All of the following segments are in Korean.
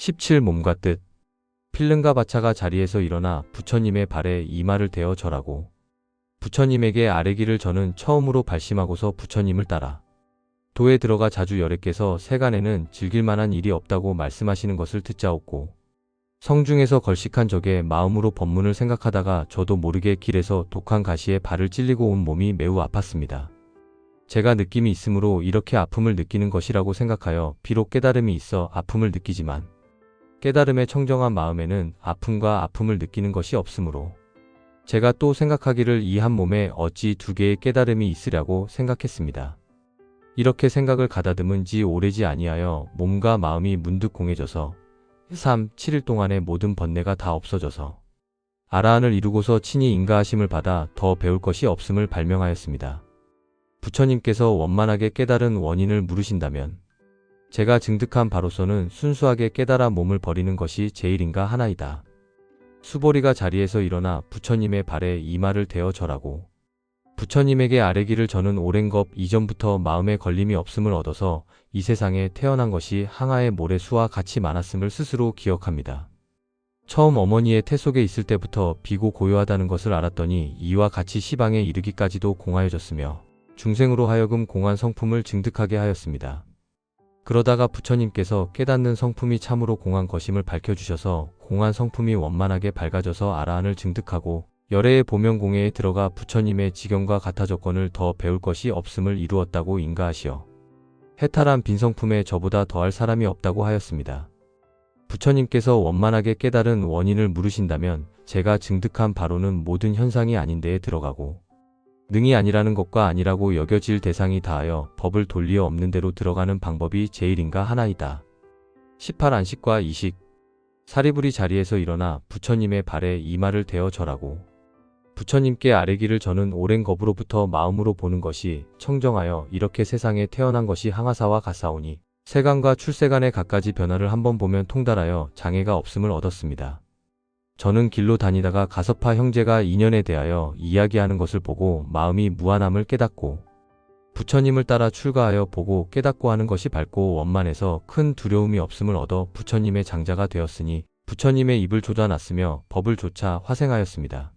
17 몸과 뜻. 필름과 바차가 자리에서 일어나 부처님의 발에 이마를 대어 절하고 부처님에게 아뢰기를 저는 처음으로 발심하고서 부처님을 따라 도에 들어가 자주 열애께서 세간에는 즐길 만한 일이 없다고 말씀하시는 것을 듣자옵고 성중에서 걸식한 적에 마음으로 법문을 생각하다가 저도 모르게 길에서 독한 가시에 발을 찔리고 온 몸이 매우 아팠습니다. 제가 느낌이 있으므로 이렇게 아픔을 느끼는 것이라고 생각하여 비록 깨달음이 있어 아픔을 느끼지만 깨달음의 청정한 마음에는 아픔과 아픔을 느끼는 것이 없으므로 제가 또 생각하기를 이 한 몸에 어찌 두 개의 깨달음이 있으랴고 생각했습니다. 이렇게 생각을 가다듬은 지 오래지 아니하여 몸과 마음이 문득 공해져서 3, 7일 동안의 모든 번뇌가 다 없어져서 아라한을 이루고서 친히 인가하심을 받아 더 배울 것이 없음을 발명하였습니다. 부처님께서 원만하게 깨달은 원인을 물으신다면 제가 증득한 바로서는 순수하게 깨달아 몸을 버리는 것이 제일인가 하나이다. 수보리가 자리에서 일어나 부처님의 발에 이마를 대어 절하고 부처님에게 아뢰기를 저는 오랜 것 이전부터 마음에 걸림이 없음을 얻어서 이 세상에 태어난 것이 항아의 모래수와 같이 많았음을 스스로 기억합니다. 처음 어머니의 태 속에 있을 때부터 비고 고요하다는 것을 알았더니 이와 같이 시방에 이르기까지도 공하여졌으며 중생으로 하여금 공한 성품을 증득하게 하였습니다. 그러다가 부처님께서 깨닫는 성품이 참으로 공한 것임을 밝혀주셔서 공한 성품이 원만하게 밝아져서 아라한을 증득하고 열애의 보명공예에 들어가 부처님의 지경과 같아졌건을 더 배울 것이 없음을 이루었다고 인가하시어 해탈한 빈성품에 저보다 더할 사람이 없다고 하였습니다. 부처님께서 원만하게 깨달은 원인을 물으신다면 제가 증득한 바로는 모든 현상이 아닌 데에 들어가고 능이 아니라는 것과 아니라고 여겨질 대상이 다하여 법을 돌리어 없는 대로 들어가는 방법이 제일인가 하나이다. 18 안식과 이식. 사리불이 자리에서 일어나 부처님의 발에 이마를 대어 절하고 부처님께 아뢰기를 저는 오랜 겁으로부터 마음으로 보는 것이 청정하여 이렇게 세상에 태어난 것이 항아사와 같사오니 세간과 출세간의 갖가지 변화를 한번 보면 통달하여 장애가 없음을 얻었습니다. 저는 길로 다니다가 가섭파 형제가 인연에 대하여 이야기하는 것을 보고 마음이 무한함을 깨닫고 부처님을 따라 출가하여 보고 깨닫고 하는 것이 밝고 원만해서 큰 두려움이 없음을 얻어 부처님의 장자가 되었으니 부처님의 입을 조져놨으며 법을 조차 화생하였습니다.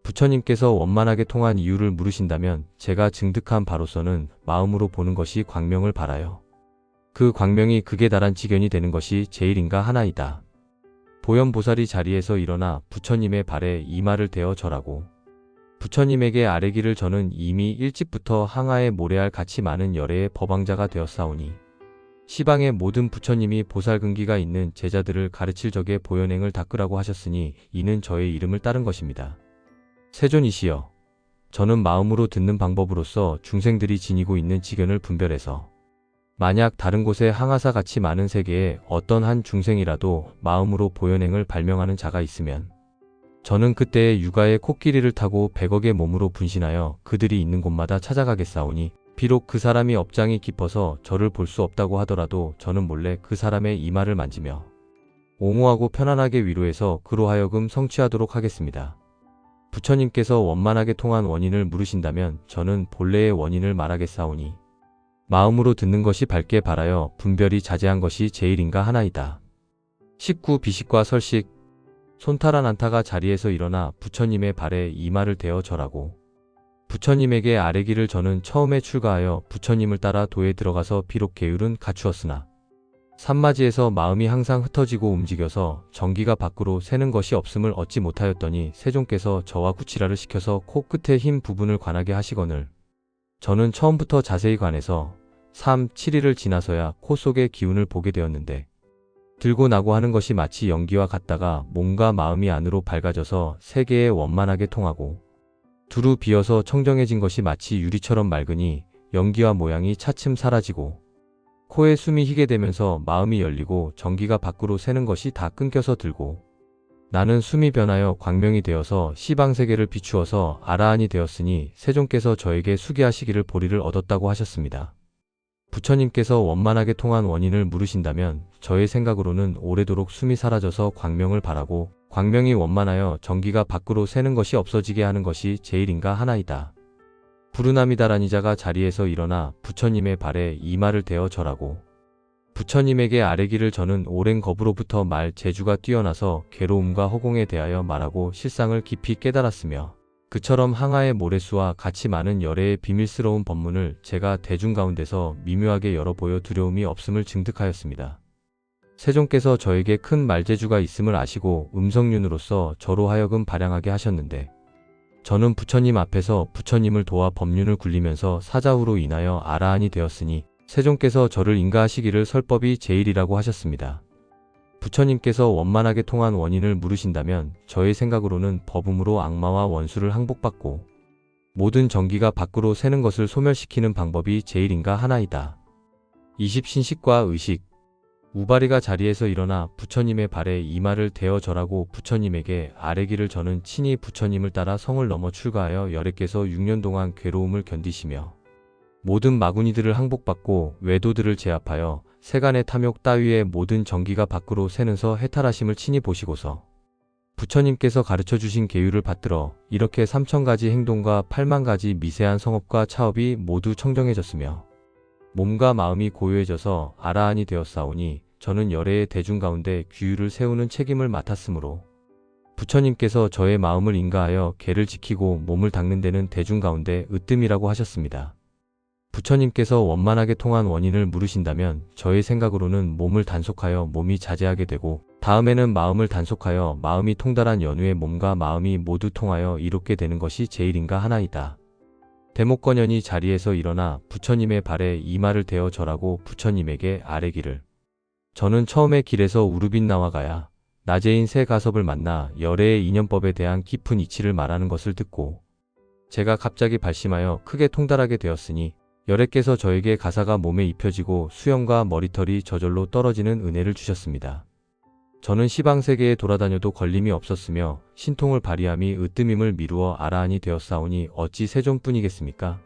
부처님께서 원만하게 통한 이유를 물으신다면 제가 증득한 바로서는 마음으로 보는 것이 광명을 바라요. 그 광명이 극에 달한 지견이 되는 것이 제일인가 하나이다. 보현보살이 자리에서 일어나 부처님의 발에 이마를 대어 절하고 부처님에게 아뢰기를 저는 이미 일찍부터 항아에 모래알 같이 많은 열애의 법왕자가 되었사오니 시방의 모든 부처님이 보살근기가 있는 제자들을 가르칠 적에 보현행을 닦으라고 하셨으니 이는 저의 이름을 따른 것입니다. 세존이시여, 저는 마음으로 듣는 방법으로서 중생들이 지니고 있는 지견을 분별해서 만약 다른 곳에 항아사 같이 많은 세계에 어떤 한 중생이라도 마음으로 보현행을 발명하는 자가 있으면 저는 그때의 육아의 코끼리를 타고 100억의 몸으로 분신하여 그들이 있는 곳마다 찾아가겠사오니 비록 그 사람이 업장이 깊어서 저를 볼 수 없다고 하더라도 저는 몰래 그 사람의 이마를 만지며 옹호하고 편안하게 위로해서 그로 하여금 성취하도록 하겠습니다. 부처님께서 원만하게 통한 원인을 물으신다면 저는 본래의 원인을 말하겠사오니 마음으로 듣는 것이 밝게 바라여 분별이 자제한 것이 제일인가 하나이다. 19 비식과 설식. 손타란 안타가 자리에서 일어나 부처님의 발에 이마를 대어 절하고 부처님에게 아뢰기를 저는 처음에 출가하여 부처님을 따라 도에 들어가서 비록 계율은 갖추었으나 산마지에서 마음이 항상 흩어지고 움직여서 전기가 밖으로 새는 것이 없음을 얻지 못하였더니 세존께서 저와 구치라를 시켜서 코끝의 흰 부분을 관하게 하시거늘 저는 처음부터 자세히 관해서 3, 7일을 지나서야 코 속의 기운을 보게 되었는데 들고 나고 하는 것이 마치 연기와 같다가 몸과 마음이 안으로 밝아져서 세계에 원만하게 통하고 두루 비어서 청정해진 것이 마치 유리처럼 맑으니 연기와 모양이 차츰 사라지고 코에 숨이 희게 되면서 마음이 열리고 전기가 밖으로 새는 것이 다 끊겨서 들고 나는 숨이 변하여 광명이 되어서 시방세계를 비추어서 아라한이 되었으니 세존께서 저에게 수기하시기를 보리를 얻었다고 하셨습니다. 부처님께서 원만하게 통한 원인을 물으신다면 저의 생각으로는 오래도록 숨이 사라져서 광명을 바라고 광명이 원만하여 전기가 밖으로 새는 것이 없어지게 하는 것이 제일인가 하나이다. 부르나미다라니자가 자리에서 일어나 부처님의 발에 이마를 대어 절하고 부처님에게 아뢰기를 저는 오랜 겁으로부터 말 재주가 뛰어나서 괴로움과 허공에 대하여 말하고 실상을 깊이 깨달았으며 그처럼 항아의 모래수와 같이 많은 열애의 비밀스러운 법문을 제가 대중 가운데서 미묘하게 열어 보여 두려움이 없음을 증득하였습니다. 세종께서 저에게 큰 말재주가 있음을 아시고 음성윤으로서 저로 하여금 발양하게 하셨는데 저는 부처님 앞에서 부처님을 도와 법륜을 굴리면서 사자후로 인하여 아라한이 되었으니 세종께서 저를 인가하시기를 설법이 제일이라고 하셨습니다. 부처님께서 원만하게 통한 원인을 물으신다면 저의 생각으로는 법음으로 악마와 원수를 항복받고 모든 정기가 밖으로 새는 것을 소멸시키는 방법이 제일인가 하나이다. 20. 신식과 의식. 우바리가 자리에서 일어나 부처님의 발에 이마를 대어 절하고 부처님에게 아뢰기를 저는 친히 부처님을 따라 성을 넘어 출가하여 열애께서 6년 동안 괴로움을 견디시며 모든 마구니들을 항복받고 외도들을 제압하여 세간의 탐욕 따위의 모든 정기가 밖으로 새는서 해탈하심을 친히 보시고서 부처님께서 가르쳐 주신 계율을 받들어 이렇게 3000가지 행동과 80,000가지 미세한 성업과 차업이 모두 청정해졌으며 몸과 마음이 고요해져서 아라한이 되었사오니 저는 열애의 대중 가운데 규율을 세우는 책임을 맡았으므로 부처님께서 저의 마음을 인가하여 계를 지키고 몸을 닦는 데는 대중 가운데 으뜸이라고 하셨습니다. 부처님께서 원만하게 통한 원인을 물으신다면 저의 생각으로는 몸을 단속하여 몸이 자제하게 되고 다음에는 마음을 단속하여 마음이 통달한 연후에 몸과 마음이 모두 통하여 이롭게 되는 것이 제일인가 하나이다. 대목건연이 자리에서 일어나 부처님의 발에 이마를 대어 절하고 부처님에게 아뢰기를 저는 처음에 길에서 우르빈 나와가야 나제인 새 가섭을 만나 열애의 인연법에 대한 깊은 이치를 말하는 것을 듣고 제가 갑자기 발심하여 크게 통달하게 되었으니 열애께서 저에게 가사가 몸에 입혀지고 수염과 머리털이 저절로 떨어지는 은혜를 주셨습니다. 저는 시방세계에 돌아다녀도 걸림이 없었으며 신통을 발휘함이 으뜸임을 미루어 아라한이 되었사오니 어찌 세존뿐이겠습니까?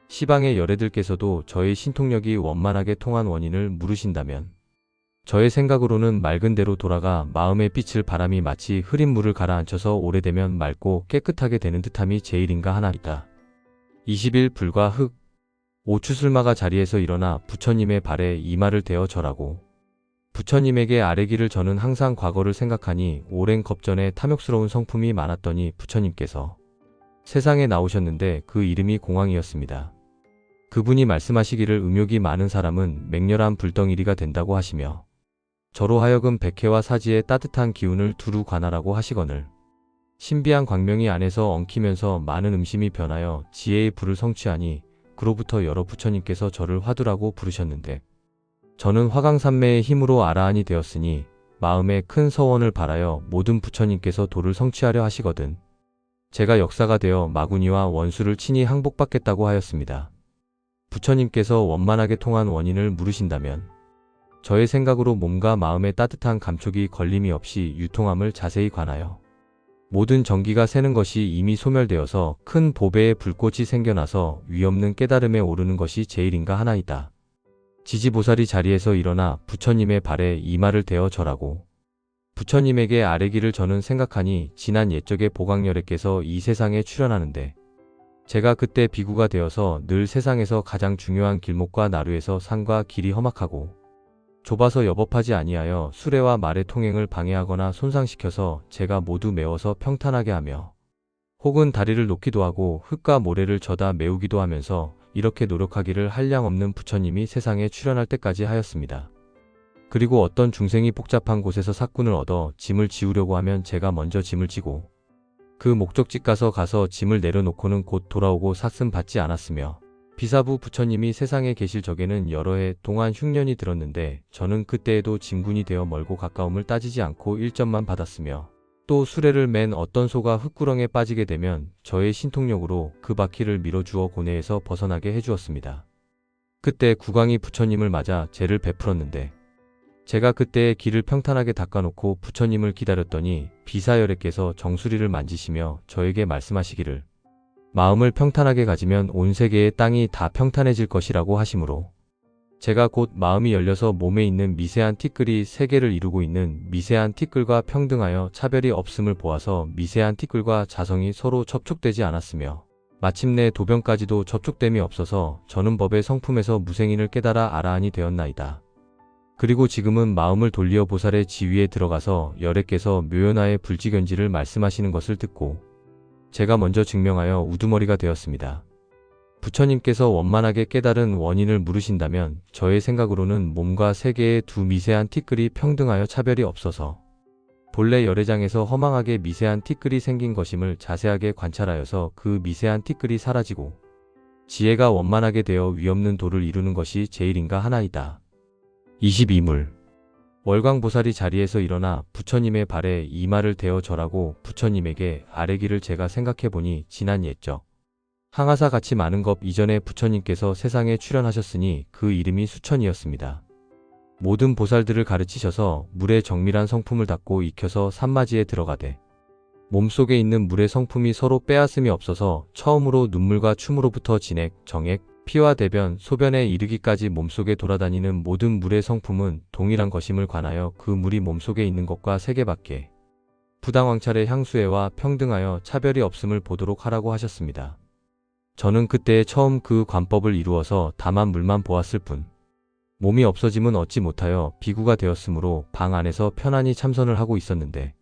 시방의 열애들께서도 저의 신통력이 원만하게 통한 원인을 물으신다면 저의 생각으로는 맑은 대로 돌아가 마음의 빛을 바람이 마치 흐린 물을 가라앉혀서 오래되면 맑고 깨끗하게 되는 듯함이 제일인가 하나이다. 20일 불과 흙. 오추술마가 자리에서 일어나 부처님의 발에 이마를 대어 절하고 부처님에게 아뢰기를 저는 항상 과거를 생각하니 오랜 겁전에 탐욕스러운 성품이 많았더니 부처님께서 세상에 나오셨는데 그 이름이 공황이었습니다. 그분이 말씀하시기를 음욕이 많은 사람은 맹렬한 불덩이리가 된다고 하시며 저로 하여금 백해와 사지의 따뜻한 기운을 두루 관하라고 하시거늘 신비한 광명이 안에서 엉키면서 많은 음심이 변하여 지혜의 불을 성취하니 그로부터 여러 부처님께서 저를 화두라고 부르셨는데 저는 화강산매의 힘으로 아라한이 되었으니 마음에 큰 서원을 바라여 모든 부처님께서 도를 성취하려 하시거든 제가 역사가 되어 마구니와 원수를 친히 항복받겠다고 하였습니다. 부처님께서 원만하게 통한 원인을 물으신다면 저의 생각으로 몸과 마음의 따뜻한 감촉이 걸림이 없이 유통함을 자세히 관하여 모든 정기가 새는 것이 이미 소멸되어서 큰 보배의 불꽃이 생겨나서 위없는 깨달음에 오르는 것이 제일인가 하나이다. 지지보살이 자리에서 일어나 부처님의 발에 이마를 대어 절하고 부처님에게 아뢰기를 저는 생각하니 지난 옛적의 보광열애께서 이 세상에 출현하는데 제가 그때 비구가 되어서 늘 세상에서 가장 중요한 길목과 나루에서 산과 길이 험악하고 좁아서 여법하지 아니하여 수레와 말의 통행을 방해하거나 손상시켜서 제가 모두 메워서 평탄하게 하며 혹은 다리를 놓기도 하고 흙과 모래를 져다 메우기도 하면서 이렇게 노력하기를 한량없는 부처님이 세상에 출현할 때까지 하였습니다. 그리고 어떤 중생이 복잡한 곳에서 사꾼을 얻어 짐을 지우려고 하면 제가 먼저 짐을 지고 그 목적지 가서 짐을 내려놓고는 곧 돌아오고 삭슨 받지 않았으며 비사부 부처님이 세상에 계실 적에는 여러 해 동안 흉년이 들었는데 저는 그때에도 짐군이 되어 멀고 가까움을 따지지 않고 1점만 받았으며 또 수레를 맨 어떤 소가 흙구렁에 빠지게 되면 저의 신통력으로 그 바퀴를 밀어주어 고뇌에서 벗어나게 해주었습니다. 그때 국왕이 부처님을 맞아 제를 베풀었는데 제가 그때의 길을 평탄하게 닦아놓고 부처님을 기다렸더니 비사열애께서 정수리를 만지시며 저에게 말씀하시기를 마음을 평탄하게 가지면 온 세계의 땅이 다 평탄해질 것이라고 하시므로 제가 곧 마음이 열려서 몸에 있는 미세한 티끌이 세계를 이루고 있는 미세한 티끌과 평등하여 차별이 없음을 보아서 미세한 티끌과 자성이 서로 접촉되지 않았으며 마침내 도변까지도 접촉됨이 없어서 저는 법의 성품에서 무생인을 깨달아 아라한이 되었나이다. 그리고 지금은 마음을 돌리어 보살의 지위에 들어가서 열애께서 묘연하의 불지견지를 말씀하시는 것을 듣고 제가 먼저 증명하여 우두머리가 되었습니다. 부처님께서 원만하게 깨달은 원인을 물으신다면 저의 생각으로는 몸과 세계의 두 미세한 티끌이 평등하여 차별이 없어서 본래 열애장에서 허망하게 미세한 티끌이 생긴 것임을 자세하게 관찰하여서 그 미세한 티끌이 사라지고 지혜가 원만하게 되어 위없는 도를 이루는 것이 제일인가 하나이다. 22물 월광보살이 자리에서 일어나 부처님의 발에 이마를 대어 절하고 부처님에게 아뢰기를 제가 생각해보니 지난 옛적 항아사 같이 많은 것 이전에 부처님께서 세상에 출현하셨으니 그 이름이 수천이었습니다. 모든 보살들을 가르치셔서 물에 정밀한 성품을 닦고 익혀서 산마지에 들어가되 몸속에 있는 물의 성품이 서로 빼앗음이 없어서 처음으로 눈물과 춤으로부터 진액, 정액, 피와 대변, 소변에 이르기까지 몸속에 돌아다니는 모든 물의 성품은 동일한 것임을 관하여 그 물이 몸속에 있는 것과 세계밖에 부당왕찰의 향수에와 평등하여 차별이 없음을 보도록 하라고 하셨습니다. 저는 그때 처음 그 관법을 이루어서 다만 물만 보았을 뿐 몸이 없어짐은 얻지 못하여 비구가 되었으므로 방 안에서 편안히 참선을 하고 있었는데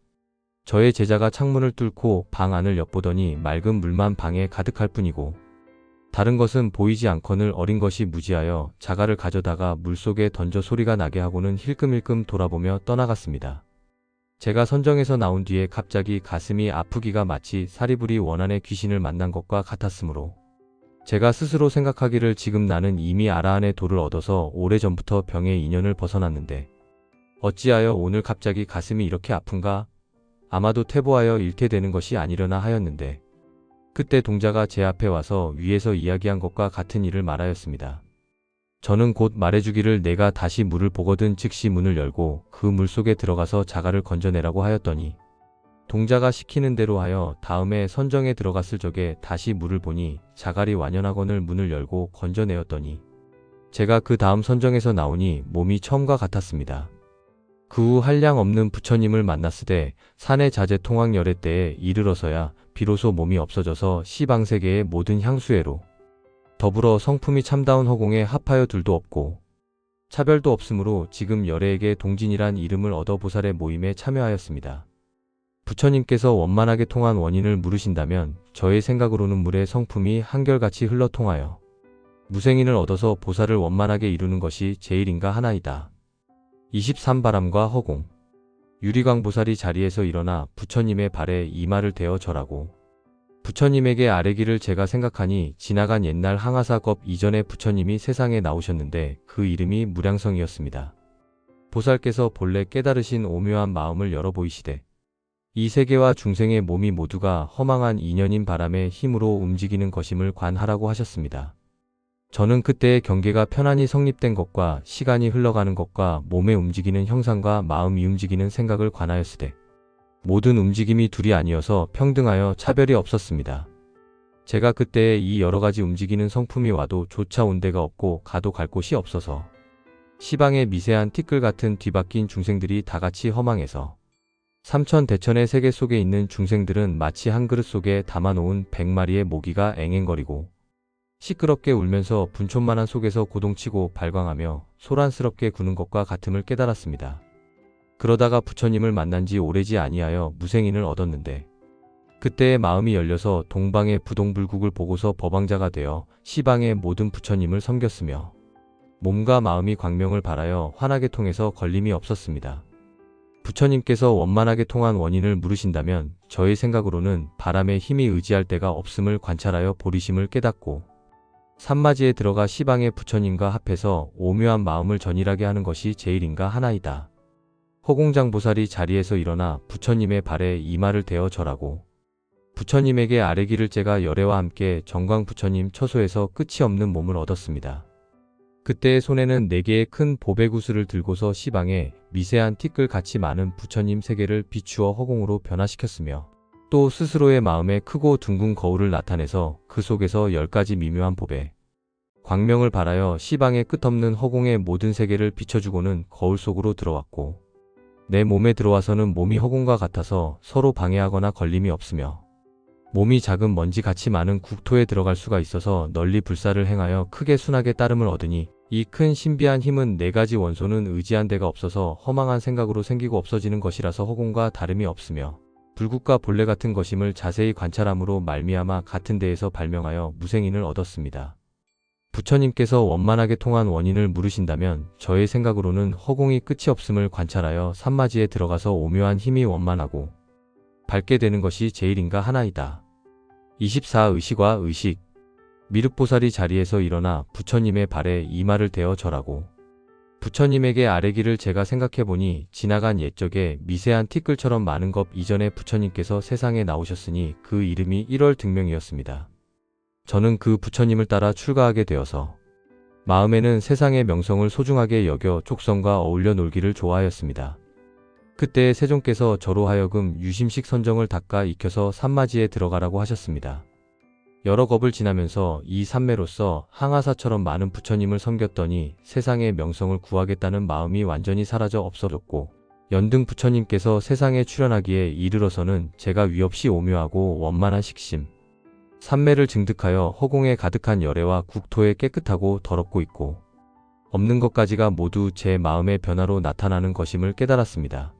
저의 제자가 창문을 뚫고 방 안을 엿보더니 맑은 물만 방에 가득할 뿐이고 다른 것은 보이지 않거늘 어린 것이 무지하여 자갈을 가져다가 물속에 던져 소리가 나게 하고는 힐끔힐끔 돌아보며 떠나갔습니다. 제가 선정에서 나온 뒤에 갑자기 가슴이 아프기가 마치 사리부리 원한의 귀신을 만난 것과 같았으므로 제가 스스로 생각하기를 지금 나는 이미 아라한의 도를 얻어서 오래전부터 병의 인연을 벗어났는데 어찌하여 오늘 갑자기 가슴이 이렇게 아픈가? 아마도 퇴보하여 잃게 되는 것이 아니려나 하였는데 그때 동자가 제 앞에 와서 위에서 이야기한 것과 같은 일을 말하였습니다. 저는 곧 말해주기를 내가 다시 물을 보거든 즉시 문을 열고 그 물속에 들어가서 자갈을 건져내라고 하였더니 동자가 시키는 대로 하여 다음에 선정에 들어갔을 적에 다시 물을 보니 자갈이 완연하거늘 문을 열고 건져내었더니 제가 그 다음 선정에서 나오니 몸이 처음과 같았습니다. 그 후 한량 없는 부처님을 만났으되 산의 자제 통학 열애 때에 이르러서야 비로소 몸이 없어져서 시방세계의 모든 향수회로 더불어 성품이 참다운 허공에 합하여 둘도 없고 차별도 없으므로 지금 열애에게 동진이란 이름을 얻어 보살의 모임에 참여하였습니다. 부처님께서 원만하게 통한 원인을 물으신다면 저의 생각으로는 물의 성품이 한결같이 흘러통하여 무생인을 얻어서 보살을 원만하게 이루는 것이 제일인가 하나이다. 23바람과 허공 유리광보살이 자리에서 일어나 부처님의 발에 이마를 대어 절하고 부처님에게 아뢰기를 제가 생각하니 지나간 옛날 항아사겁 이전에 부처님이 세상에 나오셨는데 그 이름이 무량성이었습니다. 보살께서 본래 깨달으신 오묘한 마음을 열어 보이시되 이 세계와 중생의 몸이 모두가 허망한 인연인 바람의 힘으로 움직이는 것임을 관하라고 하셨습니다. 저는 그때의 경계가 편안히 성립된 것과 시간이 흘러가는 것과 몸의 움직이는 형상과 마음이 움직이는 생각을 관하였으되 모든 움직임이 둘이 아니어서 평등하여 차별이 없었습니다. 제가 그때에 이 여러가지 움직이는 성품이 와도 조차 온 데가 없고 가도 갈 곳이 없어서 시방의 미세한 티끌 같은 뒤바뀐 중생들이 다같이 허망해서 삼천대천의 세계 속에 있는 중생들은 마치 한 그릇 속에 담아놓은 100마리의 모기가 앵앵거리고 시끄럽게 울면서 분촌만한 속에서 고동치고 발광하며 소란스럽게 구는 것과 같음을 깨달았습니다. 그러다가 부처님을 만난 지 오래지 아니하여 무생인을 얻었는데 그때의 마음이 열려서 동방의 부동불국을 보고서 법왕자가 되어 시방의 모든 부처님을 섬겼으며 몸과 마음이 광명을 발하여 환하게 통해서 걸림이 없었습니다. 부처님께서 원만하게 통한 원인을 물으신다면 저의 생각으로는 바람의 힘이 의지할 데가 없음을 관찰하여 보리심을 깨닫고 산마지에 들어가 시방의 부처님과 합해서 오묘한 마음을 전일하게 하는 것이 제일인가 하나이다. 허공장보살이 자리에서 일어나 부처님의 발에 이마를 대어 절하고 부처님에게 아뢰기를 제가 열애와 함께 정광부처님 처소에서 끝이 없는 몸을 얻었습니다. 그때의 손에는 4개의 큰 보배구슬을 들고서 시방에 미세한 티끌같이 많은 부처님 세계를 비추어 허공으로 변화시켰으며 또 스스로의 마음에 크고 둥근 거울을 나타내서 그 속에서 10가지 미묘한 보배, 광명을 발하여 시방의 끝없는 허공의 모든 세계를 비춰주고는 거울 속으로 들어왔고 내 몸에 들어와서는 몸이 허공과 같아서 서로 방해하거나 걸림이 없으며 몸이 작은 먼지같이 많은 국토에 들어갈 수가 있어서 널리 불사를 행하여 크게 순하게 따름을 얻으니 이 큰 신비한 힘은 네 가지 원소는 의지한 데가 없어서 허망한 생각으로 생기고 없어지는 것이라서 허공과 다름이 없으며 불국과 본래 같은 것임을 자세히 관찰함으로 말미암아 같은 데에서 발명하여 무생인을 얻었습니다. 부처님께서 원만하게 통한 원인을 물으신다면 저의 생각으로는 허공이 끝이 없음을 관찰하여 산마지에 들어가서 오묘한 힘이 원만하고 밝게 되는 것이 제일인가 하나이다. 24의식과 의식. 미륵보살이 자리에서 일어나 부처님의 발에 이마를 대어 절하고 부처님에게 아뢰기를 제가 생각해보니 지나간 옛적에 미세한 티끌처럼 많은 것 이전에 부처님께서 세상에 나오셨으니 그 이름이 1월 등명이었습니다. 저는 그 부처님을 따라 출가하게 되어서 마음에는 세상의 명성을 소중하게 여겨 족성과 어울려 놀기를 좋아하였습니다. 그때 세종께서 저로 하여금 유심식 선정을 닦아 익혀서 산마지에 들어가라고 하셨습니다. 여러 겁을 지나면서 이 삼매로서 항아사처럼 많은 부처님을 섬겼더니 세상의 명성을 구하겠다는 마음이 완전히 사라져 없어졌고 연등 부처님께서 세상에 출현하기에 이르러서는 제가 위없이 오묘하고 원만한 식심, 삼매를 증득하여 허공에 가득한 열애와 국토에 깨끗하고 더럽고 있고 없는 것까지가 모두 제 마음의 변화로 나타나는 것임을 깨달았습니다.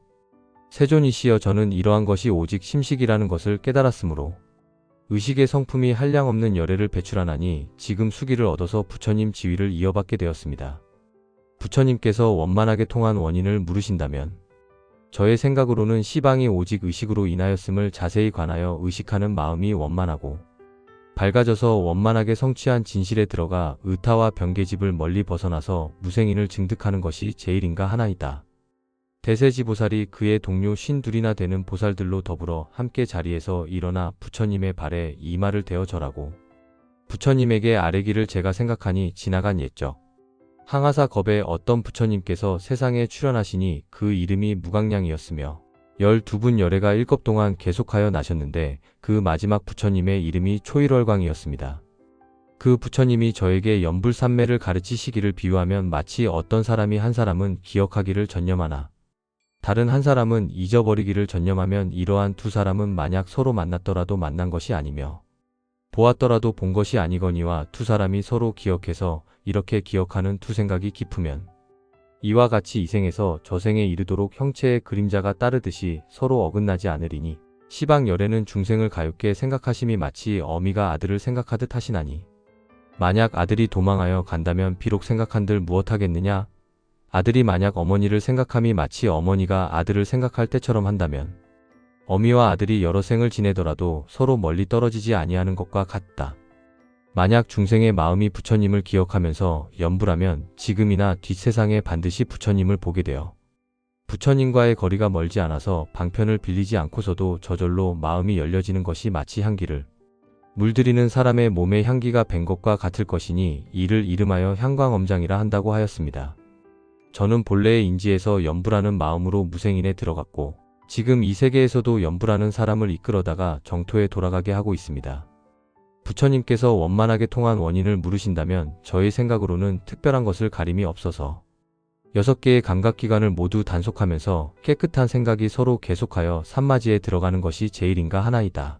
세존이시여 저는 이러한 것이 오직 심식이라는 것을 깨달았으므로 의식의 성품이 한량없는 열애를 배출하나니 지금 수기를 얻어서 부처님 지위를 이어받게 되었습니다. 부처님께서 원만하게 통한 원인을 물으신다면 저의 생각으로는 시방이 오직 의식으로 인하였음을 자세히 관하여 의식하는 마음이 원만하고 밝아져서 원만하게 성취한 진실에 들어가 의타와 병계집을 멀리 벗어나서 무생인을 증득하는 것이 제일인가 하나이다. 대세지보살이 그의 동료 52이나 되는 보살들로 더불어 함께 자리에서 일어나 부처님의 발에 이마를 대어 절하고 부처님에게 아뢰기를 제가 생각하니 지나간 옛적 항아사 겁에 어떤 부처님께서 세상에 출현하시니 그 이름이 무강량이었으며 12분 열애가 1겁 동안 계속하여 나셨는데 그 마지막 부처님의 이름이 초일월광이었습니다. 그 부처님이 저에게 연불삼매를 가르치시기를 비유하면 마치 어떤 사람이 한 사람은 기억하기를 전념하나 다른 한 사람은 잊어버리기를 전념하면 이러한 두 사람은 만약 서로 만났더라도 만난 것이 아니며 보았더라도 본 것이 아니거니와 두 사람이 서로 기억해서 이렇게 기억하는 두 생각이 깊으면 이와 같이 이 생에서 저 생에 이르도록 형체의 그림자가 따르듯이 서로 어긋나지 않으리니 시방 열애는 중생을 가엾게 생각하심이 마치 어미가 아들을 생각하듯 하시나니 만약 아들이 도망하여 간다면 비록 생각한들 무엇하겠느냐? 아들이 만약 어머니를 생각함이 마치 어머니가 아들을 생각할 때처럼 한다면 어미와 아들이 여러 생을 지내더라도 서로 멀리 떨어지지 아니하는 것과 같다. 만약 중생의 마음이 부처님을 기억하면서 연불하면 지금이나 뒷세상에 반드시 부처님을 보게 되어 부처님과의 거리가 멀지 않아서 방편을 빌리지 않고서도 저절로 마음이 열려지는 것이 마치 향기를 물들이는 사람의 몸의 향기가 밴 것과 같을 것이니 이를 이름하여 향광엄장이라 한다고 하였습니다. 저는 본래의 인지에서 연불하는 마음으로 무생인에 들어갔고 지금 이 세계에서도 연불하는 사람을 이끌어다가 정토에 돌아가게 하고 있습니다. 부처님께서 원만하게 통한 원인을 물으신다면 저의 생각으로는 특별한 것을 가림이 없어서 6개의 감각기관을 모두 단속하면서 깨끗한 생각이 서로 계속하여 산마지에 들어가는 것이 제일인가 하나이다.